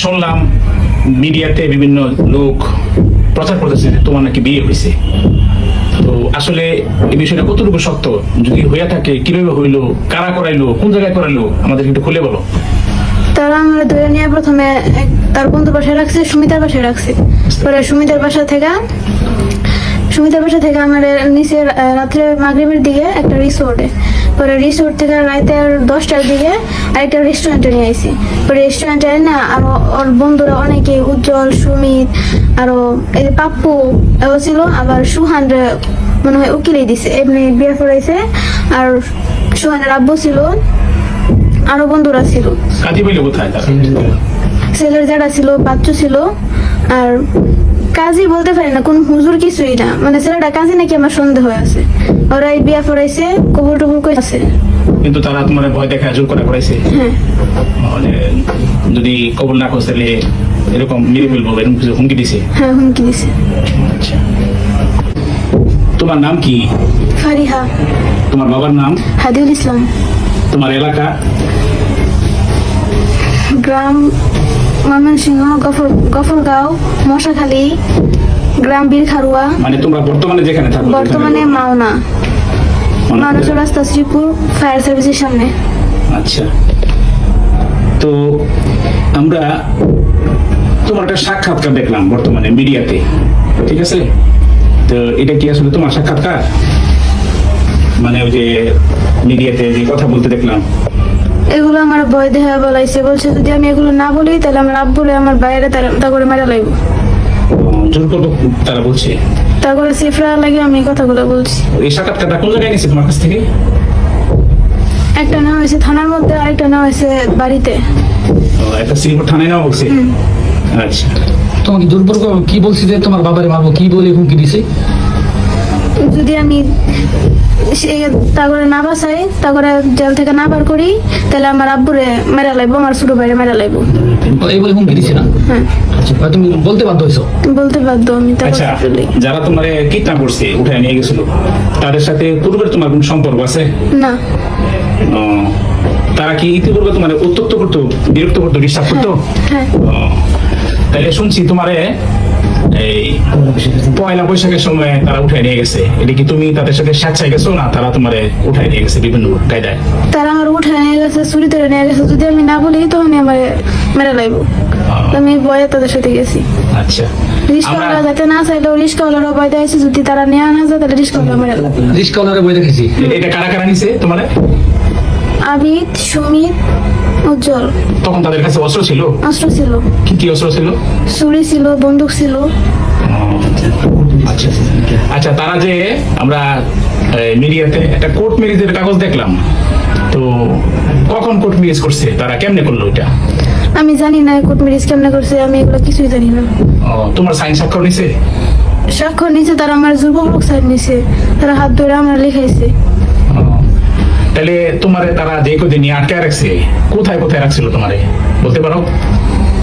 শুনলাম মিডিয়াতে বিভিন্ন লোক প্রচার করতেছে যে তোমার নাকি বিয়ে হয়েছে। তো আসলে এই বিষয়টা কতটুকু সত্য, যদি হইয়া থাকে কিভাবে হইলো, কারা করাইলো, কোন জায়গায় করাইলো, আমাদের একটু খুলে বলো। তারা আমরা ধরে নিয়ে প্রথমে তার বন্ধুর বাসায় রাখছে, সুমিতার বাসায় রাখছে। পরে সুমিতার বাসা থেকে আমাদের নিচে রাত্রে মাগরিবের দিকে একটা রিসোর্টে, পরে রিসোর্ট থেকে রাতের 10টার দিকে আরেকটা রেস্টুরেন্টে নিয়ে আসি। পরে রেস্টুরেন্টে না আরো ওর বন্ধুরা অনেকে, উজ্জ্বল, সুমিত, আরো এই যে পাপ্পু এও ছিল, আবার সুহান মনে হয় উকিলেই দিছে, এমনি বিয়ে করাইছে। আর সুহানের আব্বু ছিল, আরো বন্ধুরা ছিল। কাজী বইলে কোথায় তারা? ছেলের যারা ছিল, বাচ্চু ছিল। আর কাজী বলতে পারি না, কোন হুজুর কিছুই না, মানে ছেলেটা কাজী নাকি আমার সন্দেহ আছে। ওরা এই বিয়া পড়াইছে, কবুল টবুল করেছে। কিন্তু তারা তোমার ভয় দেখা জোর করে করাইছে, হ্যাঁ, মানে যদি কবুল না করতে তাহলে এরকম মেরে ফেলবো, এরকম কিছু হুমকি দিছে। হ্যাঁ, হুমকি দিছে। আচ্ছা, তোমার নাম কি? ফারিহা। তোমার বাবার নাম? হাদিউল ইসলাম। তোমার এলাকা? গ্রাম ময়মনসিংহ, গফরগাঁও, মশাখালী, গ্রাম বীরখারুয়া। মানে তোমরা বর্তমানে যেখানে থাকো? বর্তমানে মাওনা রাস্তা, শ্রীপুর ফায়ার সার্ভিসের সামনে। আচ্ছা, তো আমরা তোমার একটা সাক্ষাৎকার দেখলাম বর্তমানে মিডিয়াতে, ঠিক আছে? তো এটা কি আসলে তোমার সাক্ষাৎকার? মানে ওই যে মিডিয়াতে যে কথা বলতে দেখলাম, এগুলো আমার ভয় দেখা বলাইছে, বলছে যদি আমি এগুলো না বলি তাহলে আমার আব্বুরে আমার বাইরে তা করে মেরা লাগবো। জোর করবো তারা বলছে। তা করে সিফরা লাগে আমি কথাগুলো বলছি। এই সাক্ষাৎকারটা কোন জায়গায় নিয়েছে তোমার কাছ থেকে? একটা নেওয়া হয়েছে থানার মধ্যে, আরেকটা নেওয়া হয়েছে বাড়িতে। একটা শ্রীপুর থানায় নেওয়া হয়েছে। আচ্ছা, তোমাকে দুর্বর্গ কি বলছি যে তোমার বাবারে মারবো, কি বলে হুমকি দিছে? যদি আমি তা করে না বাঁচাই, তা করে জেল থেকে না বার করি, তাহলে আমার আব্বুরে মেরা লাগবো, আমার ছোট ভাইরে মেরা লাগবো। এই বলে হুমকি দিছে না? হ্যাঁ। আচ্ছা, তুমি বলতে বাধ্য হয়েছো? বলতে বাধ্য আমি। আচ্ছা, যারা তোমার কিডন্যাপ করছে, উঠে নিয়ে গেছিল, তাদের সাথে পূর্বের তোমার কোন সম্পর্ক আছে? না। তারা কি ইতিপূর্বে তোমার উত্তক্ত করতো, বিরক্ত করতো, ডিস্টার্ব করতো? হ্যাঁ। তাইলে শুনছি তোমারে এই পয়লা বৈশাখের সময় তারা উঠায় নিয়ে গেছে, এটা কি তুমি তাদের সাথে স্বেচ্ছায় গেছো না তারা তোমারে উঠায় নিয়ে গেছে বিভিন্ন কায়দায়? তারা আমার উঠে নিয়ে গেছে, চুরি করে নিয়ে গেছে। যদি আমি না বলি তখন আমার মেরা লাগবো। আমি ভয়ে তাদের সাথে গেছি। আচ্ছা, রিস্কাওয়ালা যাতে না চাইলেও রিস্কাওয়ালার ভয় দেখাইছি, যদি তারা নেওয়া না যায় তাহলে রিস্কাওয়ালা মেরা লাগবে। রিস্কাওয়ালারে বই দেখেছি। এটা কারা কারা নিছে তোমারে? আবিদ, সুমিত, উজ্জ্বল। তখন তাদের কাছে অস্ত্র ছিল? অস্ত্র ছিল। কি কি অস্ত্র ছিল? ছুরি ছিল, বন্দুক ছিল। আচ্ছা আচ্ছা, তারা যে আমরা মিডিয়াতে একটা কোর্ট ম্যারেজের কাগজ দেখলাম, তো কখন কোর্ট ম্যারেজ করছে, তারা কেমনে করলো এটা? আমি জানি না কোর্ট ম্যারেজ কেমনে করছে, আমি এগুলো কিছুই জানি না। তোমার সাইন স্বাক্ষর নিছে? স্বাক্ষর নিছে, তারা আমার যুবক সাইড নিছে, তারা হাত ধরে আমার লিখাইছে। তাহলে তোমারে তারা যে কদিন নিয়ে আটকে রাখছে, কোথায় কোথায় রাখছিল তোমারে বলতে পারো?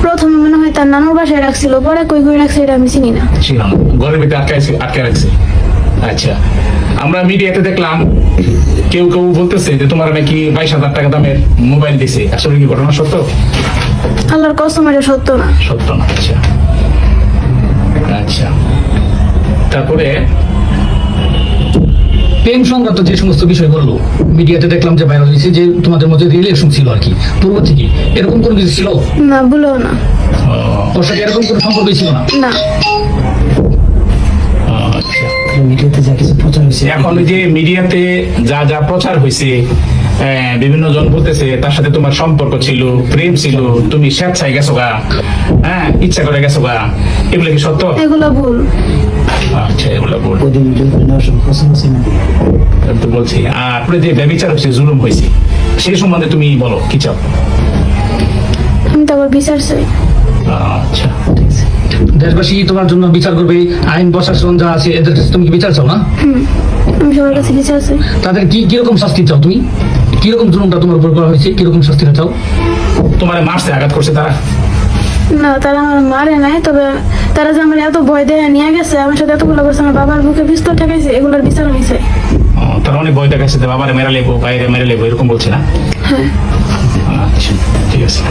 প্রথমে মনে হয় তার নানুর বাসায় রাখছিল, পরে কই কই রাখছে এটা আমি চিনি না। ছিল না, ঘরের ভিতরে আটকে রাখছে। আচ্ছা, আমরা মিডিয়াতে দেখলাম কেউ কেউ বলতেছে যে তোমার নাকি 22,000 টাকা দামের মোবাইল দিছে, আসলে কি ঘটনা সত্য? আল্লাহর কসম এটা সত্য না। সত্য না? আচ্ছা আচ্ছা, তারপরে প্রেম সংক্রান্ত যে সমস্ত বিষয় বললো মিডিয়াতে দেখলাম যে ভাইরাল হয়েছে, যে তোমাদের মধ্যে রিলেশন ছিল আর কি পূর্ব থেকে, এরকম কোনো কিছু ছিল না? বলো না। ওর সাথে এরকম কোনো সম্পর্ক ছিল না? না। আচ্ছা, মিডিয়াতে যা কিছু প্রচার হয়েছে, এখন যে মিডিয়াতে যা যা প্রচার হয়েছে, বিভিন্ন জন বলতেছে তার সাথে তোমার সম্পর্ক ছিল, প্রেম ছিল, তুমি স্বেচ্ছায় গেছো গা, হ্যাঁ ইচ্ছা করে গেছো গা, এগুলো কি সত্য? এগুলো ভুল। আচ্ছা, এগুলো বল। ওদের ভিডিও করে নেওয়ার সময় প্রশ্ন হচ্ছে না। তো বলছি, আর যে ব্যভিচার হয়েছে, জুলুম হয়েছে, সেই সম্বন্ধে তুমি বলো, কি চাও? আমি তো আবার বিচার চাই। আচ্ছা, দেশবাসী তোমার জন্য বিচার করবে, আইন প্রশাসন যা আছে এদের কাছে তুমি কি বিচার চাও না? আমি সবার কাছে বিচার চাই। তাদের কি কিরকম শাস্তি চাও তুমি? কিরকম জুলুমটা তোমার উপর করা হয়েছে, কিরকম শাস্তিটা চাও? তোমার মারছে, আঘাত করছে তারা? না, তারা আমার মারে নাই, তবে তারা যে আমার এত ভয় দেয় নিয়ে গেছে, আমার সাথে এতগুলো করছে, আমার বাবার বুকে পিস্তল ঠেকাইছে, এগুলোর বিচার আমি চাই। তারা অনেক ভয় দেখাচ্ছে, বাবারে মেরা লেবো, বাইরে মেরা লেবো, এরকম বলছে না? হ্যাঁ। আচ্ছা, ঠিক আছে।